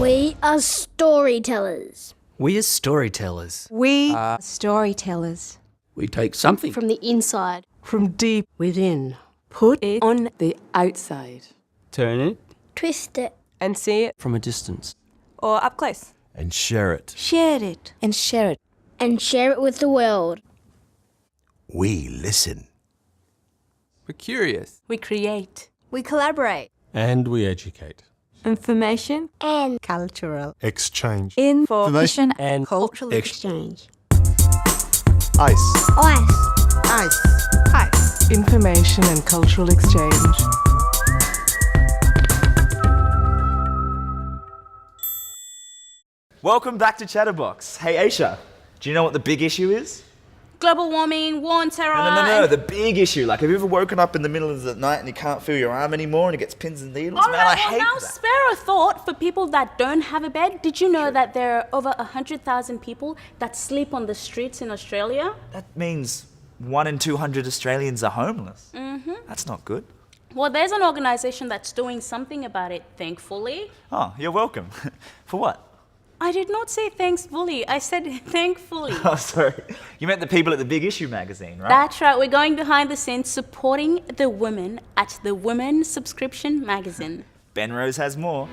We are storytellers. We are storytellers. We are storytellers. We take something From the inside. From deep within. put it On the outside. turn it Twist it. and see it From a distance. or up close. and share it. Shared it. And share it. And share it with the world. We listen. We're curious. We create. We collaborate. And we educate. Information And cultural. Exchange. Information And Cultural Ex- exchange. Ice. ice. Ice. Information and cultural exchange. Welcome back to Chatterbox. Hey Aisha, do you know what the big issue is? Global warming, war and terror. No, the big issue. Like, have you ever woken up in the middle of the night and you can't feel your arm anymore and it gets pins and needles? All Man, I right, hate now that. spare a thought for people that don't have a bed. Did you know that there are over 100,000 people that sleep on the streets in Australia? That means 1 in 200 Australians are homeless. That's not good. Well, there's an organisation that's doing something about it, thankfully. Oh, you're welcome. For what? I did not say thankfully, I said thankfully. Oh, sorry. You meant the people at the Big Issue magazine, right? That's right, we're going behind the scenes supporting the women at the Women Subscription magazine. Ben Rose has more.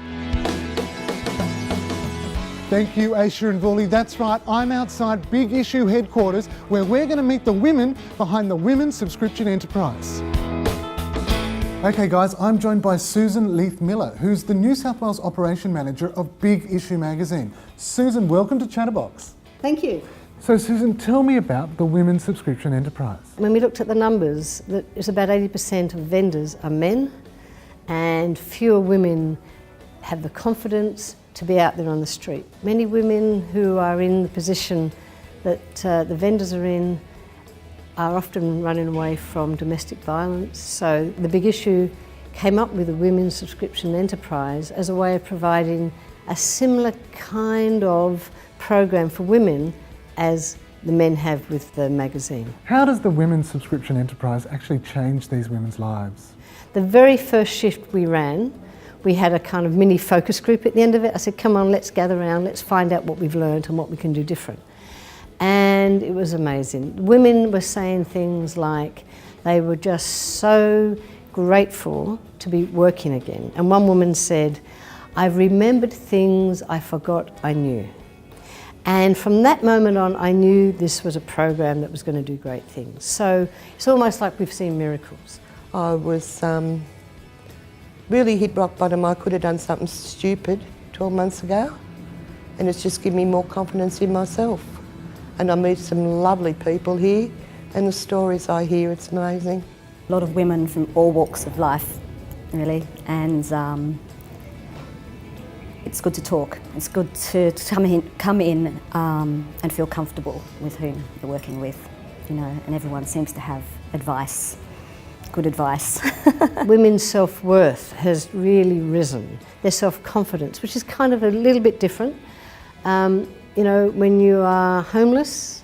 Thank you, Aisha and Vuli. That's right, I'm outside Big Issue headquarters where we're going to meet the women behind the Women's Subscription Enterprise. Okay guys, I'm joined by Susan Leith-Miller, who's the New South Wales Operation Manager of Big Issue magazine. Susan, welcome to Chatterbox. Thank you. So Susan, tell me about the Women's Subscription Enterprise. When we looked at the numbers, that it's about 80% of vendors are men, and fewer women have the confidence to be out there on the street. Many women who are in the position that the vendors are in are often running away from domestic violence. So the Big Issue came up with the Women's Subscription Enterprise as a way of providing a similar kind of program for women as the men have with the magazine. How does the Women's Subscription Enterprise actually change these women's lives? The very first shift we ran, we had a kind of mini focus group at the end of it. I said, come on, let's gather around, let's find out what we've learned and what we can do different. And it was amazing. Women were saying things like they were just so grateful to be working again. And one woman said, I remembered things I forgot I knew. And from that moment on, I knew this was a program that was going to do great things. So it's almost like we've seen miracles. I was really hit rock bottom. I could have done something stupid 12 months ago, and it's just given me more confidence in myself. And I meet some lovely people here, and the stories I hear, it's amazing. A lot of women from all walks of life, really, and it's good to talk. It's good to come in and feel comfortable with whom you're working with, you know, and everyone seems to have advice, good advice. Women's self-worth has really risen, their self-confidence, which is kind of a little bit different. You know, when you are homeless,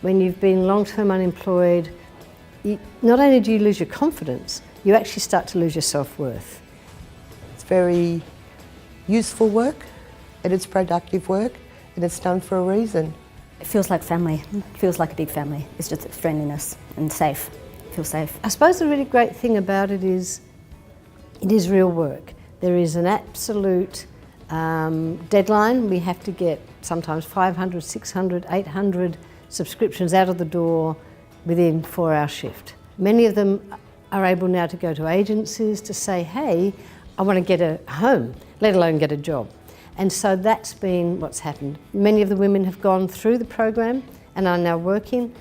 when you've been long-term unemployed, not only do you lose your confidence, you actually start to lose your self-worth. It's very useful work, and it's productive work, and it's done for a reason. It feels like family. It feels like a big family. It's just friendliness and safe. It feels safe. I suppose the really great thing about it is real work. There is an absolute deadline. We have to get sometimes 500, 600, 800 subscriptions out of the door within 4-hour shift. Many of them are able now to go to agencies to say, hey, I want to get a home, let alone get a job. And so that's been what's happened. Many of the women have gone through the program and are now working,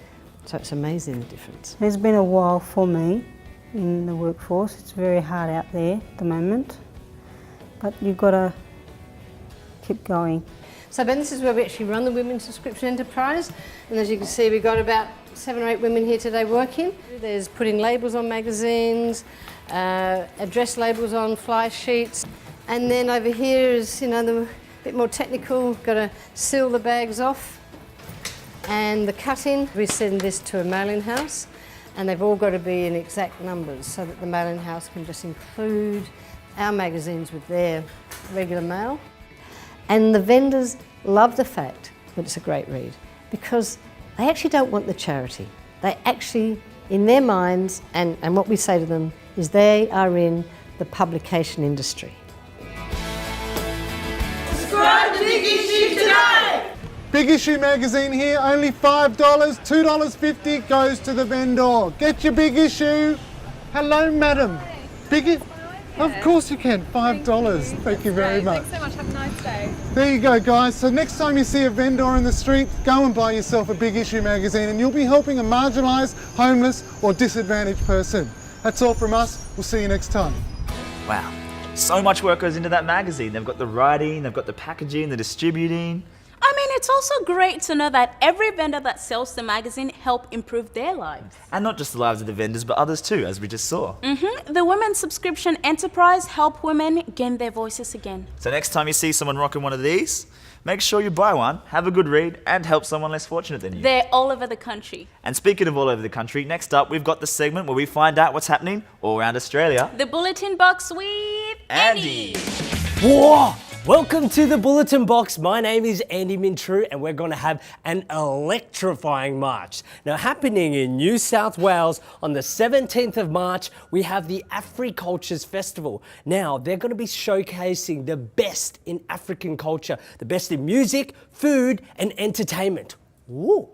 so it's amazing the difference. It's been a while for me in the workforce. It's very hard out there at the moment, but you've got to keep going. So Ben, this is where we actually run the Women's Subscription Enterprise, and as you can see, we've got about 7 or 8 women here today working. There's putting labels on magazines, address labels on fly sheets, and then over here is, you know, the bit more technical. Got to seal the bags off, and the cutting. We send this to a mailing house, and they've all got to be in exact numbers so that the mailing house can just include our magazines with their regular mail. And the vendors love the fact that it's a great read because they actually don't want the charity. They actually, in their minds, and what we say to them is they are in the publication industry. Subscribe to Big Issue today! Big Issue magazine here, only $5, $2.50 goes to the vendor. Get your Big Issue. Hello, madam. Big Of course you can, $5. Thank you very much. Thanks so much, have a nice day. There you go, guys. So next time you see a vendor in the street, go and buy yourself a Big Issue magazine and you'll be helping a marginalised, homeless or disadvantaged person. That's all from us. We'll see you next time. Wow, so much work goes into that magazine. They've got the writing, they've got the packaging, the distributing. I mean, it's also great to know that every vendor that sells the magazine help improve their lives. And not just the lives of the vendors, but others too, as we just saw. The Women's Subscription Enterprise help women gain their voices again. So next time you see someone rocking one of these, make sure you buy one, have a good read, and help someone less fortunate than you. They're all over the country. And speaking of all over the country, next up we've got the segment where we find out what's happening all around Australia. The Bulletin Box with Andy. Whoa! Welcome to the Bulletin Box. My name is Andy Mintru and we're going to have an electrifying march. Now happening in New South Wales on the 17th of March, we have the AfriCultures Festival. Now they're going to be showcasing the best in African culture, the best in music, food and entertainment. Woo!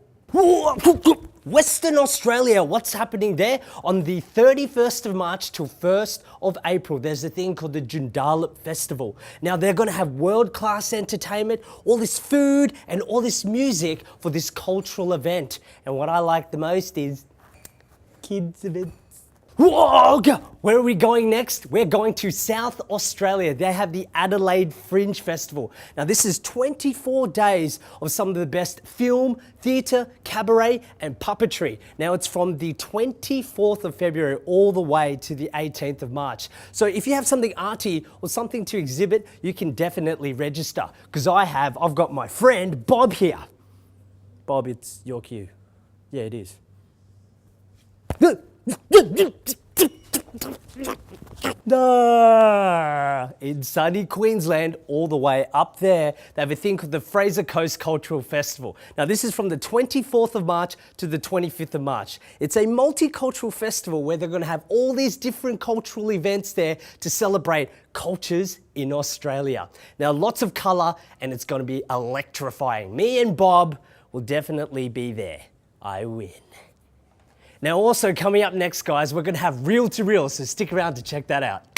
Western Australia, what's happening there? On the 31st of March till 1st of April, there's a thing called the Joondalup Festival. Now they're going to have world-class entertainment, all this food and all this music for this cultural event. And what I like the most is kids events. Whoa! Where are we going next? We're going to South Australia. They have the Adelaide Fringe Festival. Now this is 24 days of some of the best film, theatre, cabaret and puppetry. Now it's from the 24th of February all the way to the 18th of March. So if you have something arty or something to exhibit, you can definitely register. Because I've got my friend Bob here. Bob, it's your cue. Yeah, it is. In sunny Queensland, all the way up there, they have a thing called the Fraser Coast Cultural Festival. Now this is from the 24th of March to the 25th of March. It's a multicultural festival where they're going to have all these different cultural events there to celebrate cultures in Australia. Now lots of colour and it's going to be electrifying. Me and Bob will definitely be there. I win. Now also coming up next, guys, we're going to have Reel to Reel, so stick around to check that out.